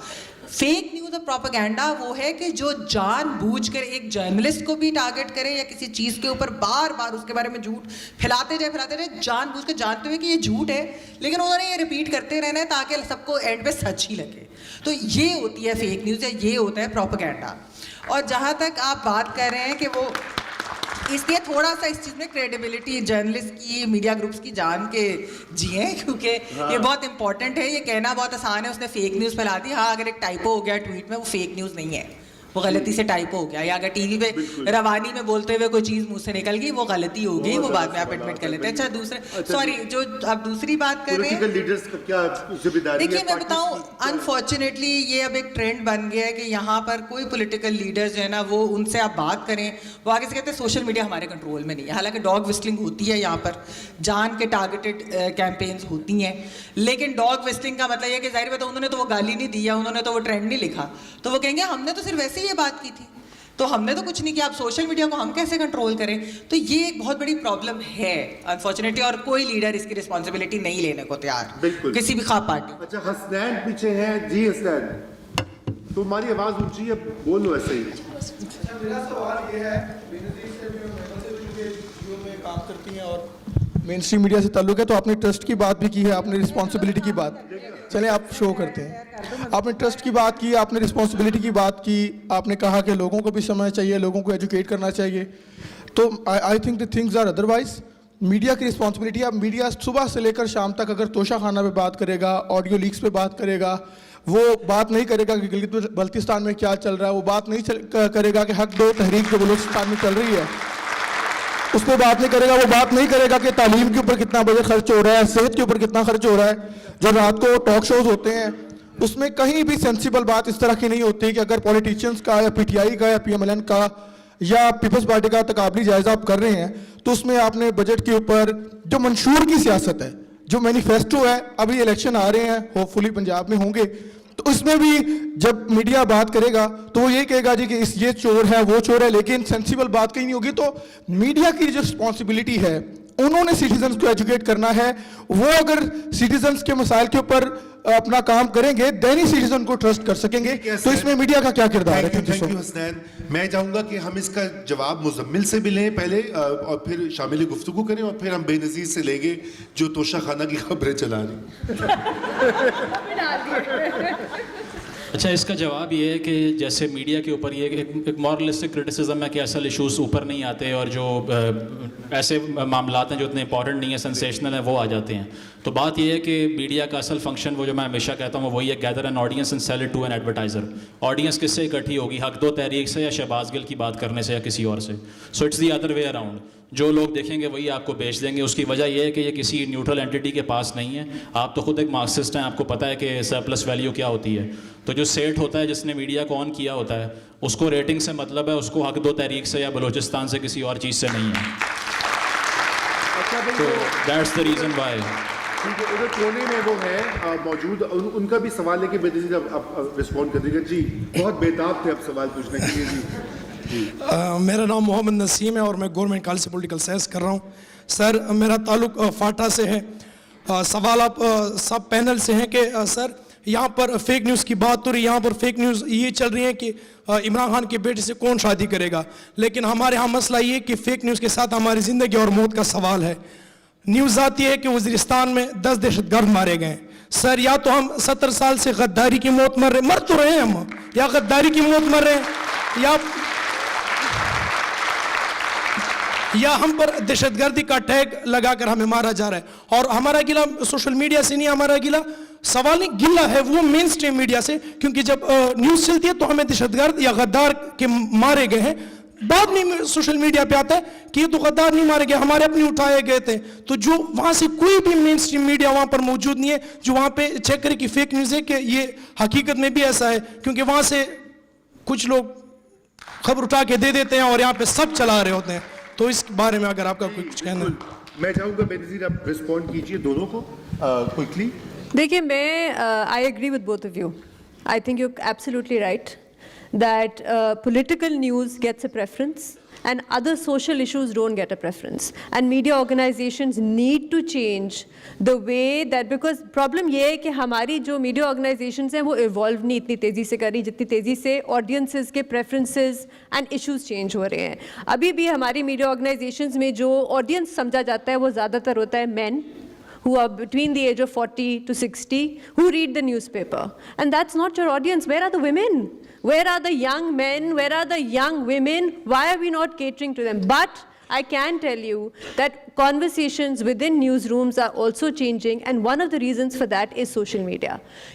فیک نیوز اور پروپیگنڈا وہ ہے کہ جو جان بوجھ کر ایک جرنلسٹ کو بھی ٹارگٹ کرے یا کسی چیز کے اوپر بار بار اس کے بارے میں جھوٹ پھیلاتے جائے, جان بوجھ کر جانتے ہوئے کہ یہ جھوٹ ہے, لیکن انہوں نے یہ ریپیٹ کرتے رہنا ہے تاکہ سب کو اینڈ پہ سچ ہی لگے. تو یہ ہوتی ہے فیک نیوز, یا یہ ہوتا ہے پروپیگنڈا. اور جہاں تک آپ بات کر رہے ہیں کہ وہ اس لیے تھوڑا سا اس چیز میں کریڈیبلٹی جرنلسٹ کی, میڈیا گروپس کی جان کے جیے, کیونکہ یہ بہت امپورٹنٹ ہے. یہ کہنا بہت آسان ہے اس نے فیک نیوز پھیلا دی, ہاں اگر ایک ٹائپو ہو گیا ٹویٹ میں وہ فیک نیوز نہیں ہے, وہ غلطی سے ٹائپ ہو گیا, یا اگر ٹی وی پہ روانی میں بولتے ہوئے کوئی چیز منہ سے نکل گئی وہ غلطی ہو گئی, وہ بعد میں آپ ایڈمٹ کر لیتے ہیں. اچھا دوسرے سوری جو آپ دوسری بات کر رہے ہیں, لیڈرز کا کیا ذمہ داری ہے؟ دیکھیے میں بتاؤں انفارچونیٹلی یہ اب ایک ٹرینڈ بن گیا ہے کہ یہاں پر کوئی پولیٹیکل لیڈرز جو ہے نا وہ ان سے آپ بات کریں وہ آگے سے کہتے ہیں سوشل میڈیا ہمارے کنٹرول میں نہیں ہے. حالانکہ ڈاگ وسلنگ ہوتی ہے یہاں پر, جان کے ٹارگیٹڈ کیمپینز ہوتی ہیں, لیکن ڈاگ وسلنگ کا مطلب یہ کہ ظاہر بات انہوں نے تو وہ گالی نہیں دیا, انہوں نے تو وہ ٹرینڈ نہیں لکھا, تو وہ کہیں گے ہم نے تو صرف ویسے ہی یہ بات کی تھی, تو ہم نے تو کچھ نہیں کیا, آپ سوشل میڈیا کو ہم کیسے کنٹرول کریں. تو یہ ایک بہت بڑی پرابلم ہے انفارچونیٹلی, اور کوئی لیڈر اس کی رسپانسبلٹی نہیں لینے کو تیار کسی بھی خواب پارٹی. اچھا حسنین پیچھے ہیں جی. حسنین تمہاری آواز اونچی ہے, بول لو ایسے ہی. میرا سوال یہ ہے میں کام کرتی ہیں اور مین اسٹریم میڈیا سے تعلق ہے, تو آپ نے ٹرسٹ کی بات بھی کی ہے, آپ نے رسپانسبلٹی کی بات, چلیں آپ شو کرتے ہیں, آپ نے ٹرسٹ کی بات کی, آپ نے رسپانسبلٹی کی بات کی, آپ نے کہا کہ لوگوں کو بھی سمجھنا چاہیے, لوگوں کو ایجوکیٹ کرنا چاہیے. تو I think the things are otherwise. Media کی رسپانسبلٹی ہے, اب میڈیا صبح سے لے کر شام تک اگر توشہ خانہ پہ بات کرے گا, آڈیو لیکس پہ بات کرے گا, وہ بات نہیں کرے گا کہ گلگت بلتستان میں کیا چل رہا ہے, وہ بات نہیں کرے گا کہ حق دو تحریک جو بلوچستان میں چل رہی ہے اس پہ بات نہیں کرے گا, وہ بات نہیں کرے گا کہ تعلیم کے اوپر کتنا بجٹ خرچ ہو رہا ہے, صحت کے اوپر کتنا خرچ ہو رہا ہے. جو رات کو ٹاک شوز ہوتے ہیں اس میں کہیں بھی سینسیبل بات اس طرح کی نہیں ہوتی کہ اگر پولیٹیشینس کا یا پی ٹی آئی کا یا پی ایم ایل این کا یا پیپلز پارٹی کا تقابلی جائزہ آپ کر رہے ہیں تو اس میں آپ نے بجٹ کے اوپر جو منشور کی سیاست ہے, جو مینیفیسٹو ہے, ابھی الیکشن آ رہے ہیں, ہوپ فلی پنجاب میں ہوں گے, تو اس میں بھی جب میڈیا بات کرے گا تو وہ یہ کہے گا جی کہ یہ چور ہے وہ چور ہے, لیکن سینسیبل بات کہیں نہیں ہوگی. تو میڈیا کی جو رسپانسبلٹی ہے انہوں نے سٹیزنز کو ایجوکیٹ کرنا ہے, وہ اگر سٹیزنز کے مسائل کے اوپر اپنا کام کریں گے دین ہی سٹیزن کو ٹرسٹ کر سکیں گے. تو اس میں میڈیا کا کیا کردار ہے؟ Thank you Hasnain. میں چاہوں گا کہ ہم اس کا جواب مزمل سے بھی لیں پہلے اور پھر شامل گفتگو کریں, اور پھر ہم بے نظیر سے لیں گے جو توشہ خانہ کی خبریں چلا رہی. اچھا اس کا جواب یہ ہے کہ جیسے میڈیا کے اوپر یہ ایک مورلسٹک کرٹیسزم ہے کہ اصل ایشوز اوپر نہیں آتے, اور جو ایسے معاملات ہیں جو اتنے امپورٹنٹ نہیں ہیں, سنسیشنل ہیں, وہ آ جاتے ہیں. تو بات یہ ہے کہ میڈیا کا اصل فنکشن وہ جو میں ہمیشہ کہتا ہوں وہی ہے, gather an audience and sell it to an advertiser. Audience کس سے اکٹھی ہوگی, حق دو تحریک سے یا شہباز گل کی بات کرنے سے یا کسی اور سے. So it's the other way around. جو لوگ دیکھیں گے وہی آپ کو بیچ دیں گے. اس کی وجہ یہ ہے کہ یہ کسی نیوٹرل اینٹی کے پاس نہیں ہے. آپ تو خود ایک مارکسسٹ ہیں, آپ کو پتہ ہے کہ سرپلس ویلیو کیا ہوتی ہے. تو جو سیٹ ہوتا ہے جس نے میڈیا کو آن کیا ہوتا ہے اس کو ریٹنگ سے مطلب ہے, اس کو حق دو تحریک سے یا بلوچستان سے کسی اور چیز سے نہیں ہے. تو دیٹس دا ریزن وائی. ادھر کونے میں وہ ہے موجود, ان کا بھی سوال ہے کہ بے نظیر آپ رسپونڈ کر دیجیے گا. جی بہت بےتاب تھے آپ سوال پوچھنے کے لیے. جی میرا نام محمد نسیم ہے اور میں گورنمنٹ کالج سے پولیٹیکل سائنس کر رہا ہوں. سر میرا تعلق فاٹا سے ہے. سوال آپ سب پینل سے ہیں کہ سر یہاں پر فیک نیوز کی بات ہو رہی ہے, یہاں پر فیک نیوز یہ چل رہی ہے کہ عمران خان کے بیٹے سے کون شادی کرے گا, لیکن ہمارے ہاں مسئلہ یہ کہ فیک نیوز کے ساتھ ہماری زندگی اور موت کا سوال ہے. نیوز آتی ہے کہ وزیرستان میں 10 دہشت گرد مارے گئے. سر یا تو ہم 70 سال سے غداری کی موت مر تو رہے ہیں ہم, یا غداری کی موت مر رہے ہیں, یا ہم پر دہشت گردی کا ٹیگ لگا کر ہمیں مارا جا رہا ہے. اور ہمارا گلہ سوشل میڈیا سے نہیں, ہمارا گلہ سوال نہیں, گلہ ہے وہ مین سٹریم میڈیا سے, کیونکہ جب نیوز چلتی ہے تو ہمیں دہشت گرد یا غدار کے مارے گئے ہیں, بعد میں سوشل میڈیا پہ آتا ہے کہ یہ تو غدار نہیں مارے گئے, ہمارے اپنے اٹھائے گئے تھے. تو جو وہاں سے کوئی بھی مین سٹریم میڈیا وہاں پر موجود نہیں ہے جو وہاں پہ چیک کرے کہ فیک نیوز ہے کہ یہ حقیقت میں بھی ایسا ہے, کیونکہ وہاں سے کچھ لوگ خبر اٹھا کے دے دیتے ہیں اور یہاں پہ سب چلا رہے ہوتے ہیں. تو اس بارے میں اگر آپ کا کچھ کہنا ہے. میں چاہوں گا بے نظیر آپ رسپونڈ کیجئے دونوں کو کوئکلی. دیکھیے میں I agree with both of you. I think you absolutely right that political news gets a preference and other social issues don't get a preference, and media organizations need to change the way that, because problem یہ ہے کہ ہماری جو media organizations ہیں وہ evolve نہیں اتنی تیزی سے کر رہی جتنی تیزی سے audiences کے preferences and issues change ہو رہے ہیں. ابھی بھی ہماری media organizations میں جو audience سمجھا جاتا ہے وہ زیادہ تر ہوتا ہے men who are between the age of 40 to 60 who read the newspaper, and that's not your audience. Where are the women? Where are the young men? Where are the young women? Why are we not catering to them? But I can tell you that conversations within newsrooms are also changing, and one of the reasons for that is social media.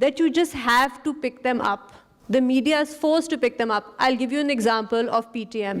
that you just have to pick them up. The media is forced to pick them up. I'll give you an example of PTM.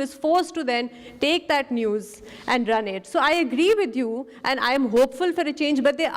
is forced to then take that news and run it. So I agree with you and I am hopeful for a change, but there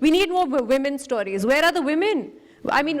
we need more women stories. Where are the women? I mean,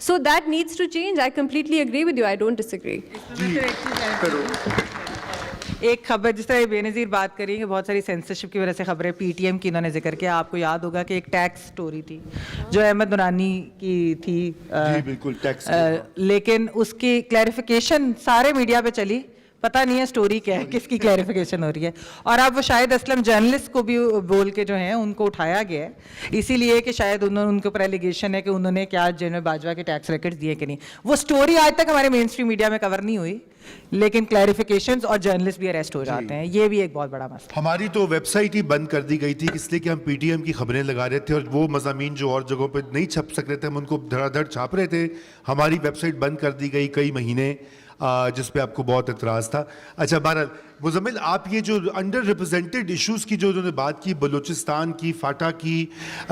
So that needs to change. I completely agree with you. I don't disagree. ایک خبر جس طرح بے نظیر بات کری کہ بہت ساری سینسرشپ کی وجہ سے خبریں پی ٹی ایم کی انہوں نے ذکر کیا, آپ کو یاد ہوگا کہ ایک ٹیکس سٹوری تھی جو احمد نورانی کی تھی, بالکل ٹیکس, لیکن اس کی کلیریفیکیشن سارے میڈیا پہ چلی, پتہ نہیں ہے سٹوری کیا ہے, کس کی کلیریفیکیشن ہو رہی ہے. اور اب وہ شاہد اسلم جرنلسٹ کو بھی بول کے جو ہیں ان کو اٹھایا گیا ہے, اسی لیے کہ شاید ان کے اوپر ایلیگیشن ہے کہ انہوں نے کیا جنرل باجوہ کے ٹیکس ریکارڈ دیے کہ نہیں. وہ سٹوری آج تک ہمارے مین اسٹریم میڈیا میں کور نہیں ہوئی, لیکن کلیریفیکیشنز اور جرنلسٹ بھی اریسٹ ہو جاتے ہیں. یہ بھی ایک بہت بڑا مسئلہ. ہماری تو ویب سائٹ ہی بند کر دی گئی تھی اس لیے کہ ہم پی ٹی ایم کی خبریں لگا رہے تھے, اور وہ مضامین جو اور جگہوں پہ نہیں چھپ سک رہے تھے ہم ان کو دھڑا دھڑ چھاپ رہے تھے. ہماری ویب سائٹ بند کر دی گئی کئی مہینے, جس پہ آپ کو بہت اعتراض تھا. اچھا بہرحال مزمل, آپ یہ جو انڈر ریپرزینٹیڈ ایشوز کی جو انہوں نے بات کی, بلوچستان کی, فاٹا کی,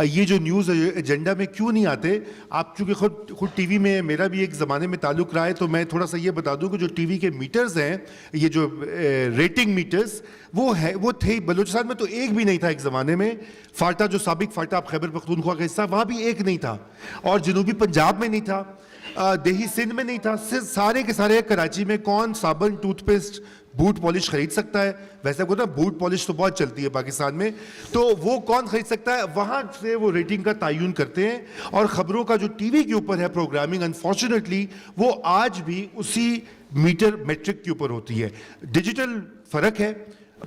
یہ جو نیوز ایجنڈا میں کیوں نہیں آتے؟ آپ چونکہ خود ٹی وی میں میرا بھی ایک زمانے میں تعلق رہا ہے, تو میں تھوڑا سا یہ بتا دوں کہ جو ٹی وی کے میٹرز ہیں, یہ جو ریٹنگ میٹرز, وہ تھے بلوچستان میں تو ایک بھی نہیں تھا ایک زمانے میں. فاٹا جو سابق فاٹا آپ خیبر پختونخوا کا حصہ, وہاں بھی ایک نہیں تھا, اور جنوبی پنجاب میں نہیں تھا, دیہی سندھ میں نہیں تھا. سارے کے سارے کراچی میں کون صابن, ٹوتھ پیسٹ, بوٹ پالش خرید سکتا ہے؟ ویسے کو نا بوٹ پالش تو بہت چلتی ہے پاکستان میں, تو وہ کون خرید سکتا ہے؟ وہاں سے وہ ریٹنگ کا تعین کرتے ہیں. اور خبروں کا جو ٹی وی کے اوپر ہے پروگرامنگ, انفارچونیٹلی وہ آج بھی اسی میٹر میٹرک کے اوپر ہوتی ہے. ڈیجیٹل فرق ہے,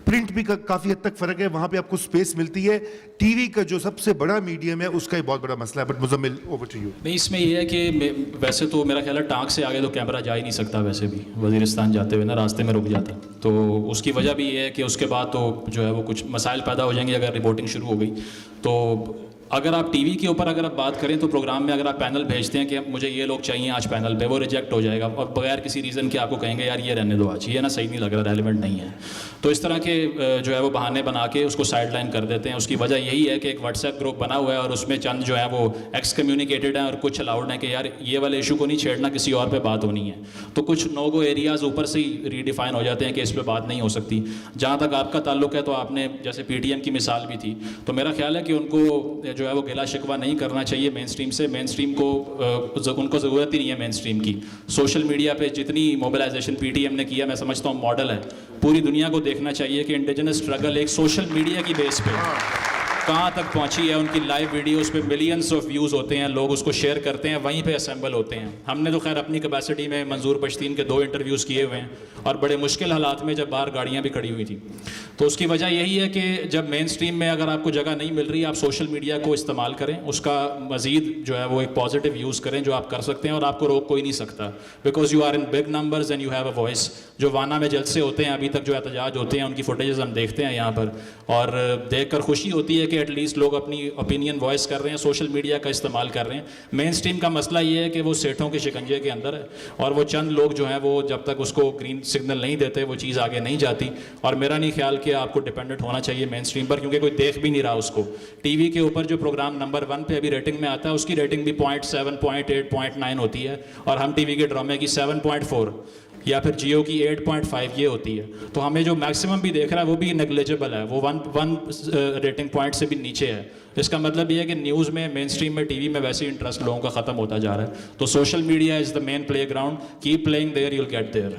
پرنٹ بھی کافی حد تک فرق ہے, وہاں پہ آپ کو سپیس ملتی ہے. ٹی وی کا جو سب سے بڑا میڈیم ہے اس کا ایک بہت بڑا مسئلہ ہے. But Muzammil over to you. نہیں, اس میں یہ ہے کہ ویسے تو میرا خیال ہے ٹانک سے آگے تو کیمرہ جا ہی نہیں سکتا, ویسے بھی وزیرستان جاتے ہوئے نا راستے میں رک جاتا, تو اس کی وجہ بھی یہ ہے کہ اس کے بعد تو جو ہے وہ کچھ مسائل پیدا ہو جائیں گے اگر رپورٹنگ شروع ہو گئی. تو اگر آپ ٹی وی کے اوپر اگر آپ بات کریں تو پروگرام میں اگر آپ پینل بھیجتے ہیں کہ مجھے یہ لوگ چاہیے آج پینل پہ, وہ ریجیکٹ ہو جائے گا, اور بغیر کسی ریزن کے آپ کو کہیں گے یار یہ رہنے دو آج, یہ نا صحیح نہیں لگ رہا, ریلیونٹ نہیں ہے. تو اس طرح کے جو ہے وہ بہانے بنا کے اس کو سائڈ لائن کر دیتے ہیں. اس کی وجہ یہی ہے کہ ایک واٹس ایپ گروپ بنا ہوا ہے اور اس میں چند جو ہے وہ ایکس کمیونیکیٹڈ ہیں اور کچھ الاؤڈ ہیں کہ یار یہ والے ایشو کو نہیں چھیڑنا, کسی اور پہ بات ہونی ہے. تو کچھ نو گو ایریاز اوپر سے ہی ریڈیفائن ہو جاتے ہیں کہ اس پہ بات نہیں ہو سکتی. جہاں تک آپ کا تعلق ہے تو آپ نے جیسے پی ٹی ایم کی مثال بھی تھی, تو میرا خیال ہے کہ ان کو جو ہے وہ گلا شکوہ نہیں کرنا چاہیے مین اسٹریم سے. مین اسٹریم کو ان کو ضرورت ہی نہیں ہے مین اسٹریم کی. سوشل میڈیا پہ جتنی موبلائزیشن پی ٹی ایم نے کیا میں سمجھتا ہوں ماڈل ہے. پوری دنیا کو دیکھنا چاہیے کہ انڈیجنس اسٹرگل ایک سوشل میڈیا کی بیس پہ کہاں تک پہنچی ہے. ان کی لائیو ویڈیوز پہ ملینس آف ویوز ہوتے ہیں, لوگ اس کو شیئر کرتے ہیں, وہیں پہ اسمبل ہوتے ہیں. ہم نے تو خیر اپنی کیپیسٹی میں منظور پشتین کے 2 انٹرویوز کیے ہوئے ہیں, اور بڑے مشکل حالات میں جب باہر گاڑیاں بھی کھڑی ہوئی تھیں. تو اس کی وجہ یہی ہے کہ جب مین اسٹریم میں اگر آپ کو جگہ نہیں مل رہی, آپ سوشل میڈیا کو استعمال کریں, اس کا مزید جو ہے وہ ایک پازیٹیو یوز کریں جو آپ کر سکتے ہیں, اور آپ کو روک کوئی نہیں سکتا, because you are in big numbers and you have a voice. جو وانا میں جلسے ہوتے ہیں ابھی تک جو احتجاج ہوتے ہیں ان کی فوٹیجز ہم دیکھتے ہیں یہاں پر, اور دیکھ کر خوشی ہوتی ہے کہ ایٹ لیسٹ لوگ اپنی اوپینین وائس کر رہے ہیں, سوشل میڈیا کا استعمال کر رہے ہیں. مین اسٹریم کا مسئلہ یہ ہے کہ وہ سیٹھوں کے شکنجے کے اندر ہے, اور وہ چند لوگ جو ہیں وہ جب تک اس کو گرین سگنل نہیں دیتے وہ چیز آگے نہیں جاتی. اور میرا نہیں خیال کہ آپ کو ڈپینڈنٹ ہونا چاہیے مین اسٹریم پر, کیونکہ کوئی دیکھ بھی نہیں رہا اس کو. ٹی وی کے اوپر جو پروگرام نمبر 1 پہ ابھی ریٹنگ میں آتا ہے اس کی ریٹنگ بھی 0.7, 0.8, 0.9 ہوتی ہے, اور ہم ٹی وی کے ڈرامے کی 7.4 یا پھر جیو کی 8.5 یہ ہوتی ہے. تو ہمیں جو میکسیمم بھی دیکھ رہا ہے وہ بھی نیگلیجبل ہے, وہ 1 ریٹنگ پوائنٹ سے بھی نیچے ہے. اس کا مطلب یہ ہے کہ نیوز میں, مین اسٹریم میں, ٹی وی میں ویسے انٹرسٹ لوگوں کا ختم ہوتا جا رہا ہے. تو social media is the main playground, keep playing there, you will get their.